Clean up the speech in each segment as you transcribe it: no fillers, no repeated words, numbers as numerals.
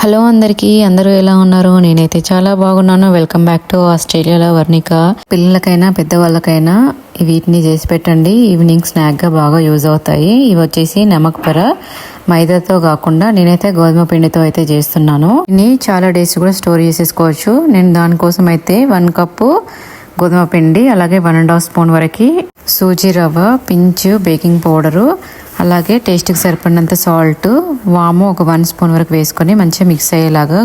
Hello అందరూ ఎలా ఉన్నారు? నేనైతే చాలా బాగున్నాను. వెల్కమ్ బ్యాక్ టు ఆస్ట్రేలియాలో వర్ణిక. పిల్లలకైనా పెద్దవాళ్ళకైనా వీటిని చేసి పెట్టండి. ఈవినింగ్ స్నాక్గా బాగా యూజ్ అవుతాయి. ఇవి వచ్చేసి నమక్ పర, మైదాతో కాకుండా నేనైతే గోధుమ పిండితో అయితే చేస్తున్నాను. ఇన్ని చాలా డేస్ కూడా స్టోర్ చేసేసుకోవచ్చు. నేను దానికోసం అయితే 1 కప్పు గోధుమ పిండి, అలాగే 1.5 స్పూన్ వరకు సూజీ రవ్వ, పించు బేకింగ్ పౌడరు, అలాగే టేస్ట్కి సరిపడినంత సాల్ట్, వాము ఒక 1 స్పూన్ వరకు వేసుకొని మంచిగా మిక్స్ అయ్యేలాగా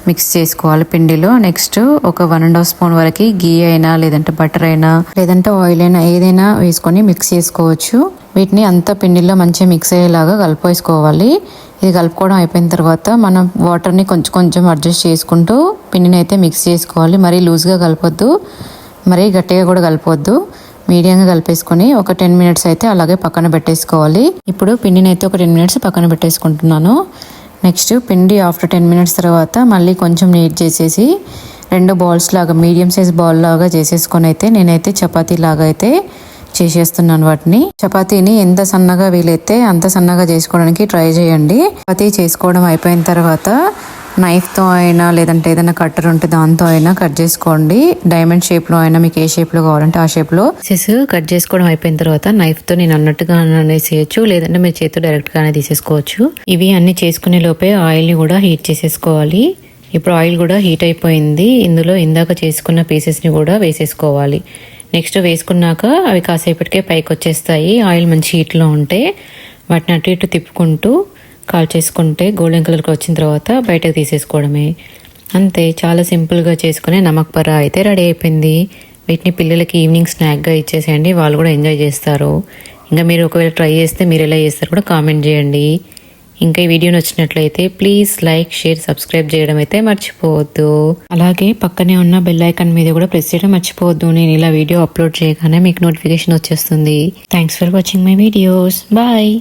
మిక్స్ చేసుకోవాలి పిండిలో. నెక్స్ట్ ఒక 1.5 స్పూన్ వరకు గీ అయినా, లేదంటే బటర్ అయినా, లేదంటే ఆయిల్ అయినా ఏదైనా వేసుకొని మిక్స్ చేసుకోవచ్చు. వీటిని అంతా పిండిలో మంచిగా మిక్స్ అయ్యేలాగా కలిపేసుకోవాలి. ఇది కలుపుకోవడం అయిపోయిన తర్వాత మనం వాటర్ని కొంచెం కొంచెం అడ్జస్ట్ చేసుకుంటూ పిండిని అయితే మిక్స్ చేసుకోవాలి. మరీ లూజ్గా కలపొద్దు, మరీ గట్టిగా కూడా కలపొద్దు. మీడియంగా కలిపేసుకొని ఒక 10 మినిట్స్ అయితే అలాగే పక్కన పెట్టేసుకోవాలి. ఇప్పుడు పిండిని అయితే ఒక 10 మినిట్స్ పక్కన పెట్టేసుకుంటున్నాను. నెక్స్ట్ పిండి ఆఫ్టర్ 10 మినిట్స్ తర్వాత మళ్ళీ కొంచెం నీట్ చేసేసి 2 బాల్స్ లాగా, మీడియం సైజ్ బాల్ లాగా చేసేసుకొని అయితే నేనైతే చపాతీ లాగా అయితే చేసేస్తున్నాను. వాటిని చపాతీని ఎంత సన్నగా వీలైతే అంత సన్నగా చేసుకోవడానికి ట్రై చేయండి. చపాతీ చేసుకోవడం అయిపోయిన తర్వాత నైఫ్తో అయినా, లేదంటే ఏదైనా కట్టర్ ఉంటే దాంతో అయినా కట్ చేసుకోండి. డైమండ్ షేప్లో అయినా, మీకు ఏ షేప్లో కావాలంటే ఆ షేప్లో కట్ చేసుకోవడం అయిపోయిన తర్వాత నైఫ్తో నేను అన్నట్టుగా వేసేయచ్చు, లేదంటే మీరు చేతితో డైరెక్ట్గానే తీసేసుకోవచ్చు. ఇవి అన్ని చేసుకునే లోపే ఆయిల్ని కూడా హీట్ చేసేసుకోవాలి. ఇప్పుడు ఆయిల్ కూడా హీట్ అయిపోయింది. ఇందులో ఇందాక చేసుకున్న పీసెస్ని కూడా వేసేసుకోవాలి. నెక్స్ట్ వేసుకున్నాక అవి కాసేపటికే పైకి వచ్చేస్తాయి. ఆయిల్ మంచి హీట్లో ఉంటే వాటిని అటు ఇటు తిప్పుకుంటూ కాల్ చేసుకుంటే గోల్డెన్ కలర్కి వచ్చిన తర్వాత బయటకు తీసేసుకోవడమే. అంతే, చాలా సింపుల్గా చేసుకునే నమక్ పర అయితే రెడీ అయిపోయింది. వీటిని పిల్లలకి ఈవినింగ్ స్నాక్గా ఇచ్చేసేయండి, వాళ్ళు కూడా ఎంజాయ్ చేస్తారు. ఇంకా మీరు ఒకవేళ ట్రై చేస్తే మీరు ఎలా చేస్తారు కూడా కామెంట్ చేయండి. ఇంకా ఈ వీడియో నచ్చినట్లయితే ప్లీజ్ లైక్, షేర్, సబ్స్క్రైబ్ చేయడం అయితే మర్చిపోవద్దు. అలాగే పక్కనే ఉన్న బెల్ ఐకాన్ మీద కూడా ప్రెస్ చేయడం మర్చిపోవద్దు. నేను ఇలా వీడియో అప్లోడ్ చేయగానే మీకు నోటిఫికేషన్ వచ్చేస్తుంది. Thanks for watching my videos. Bye.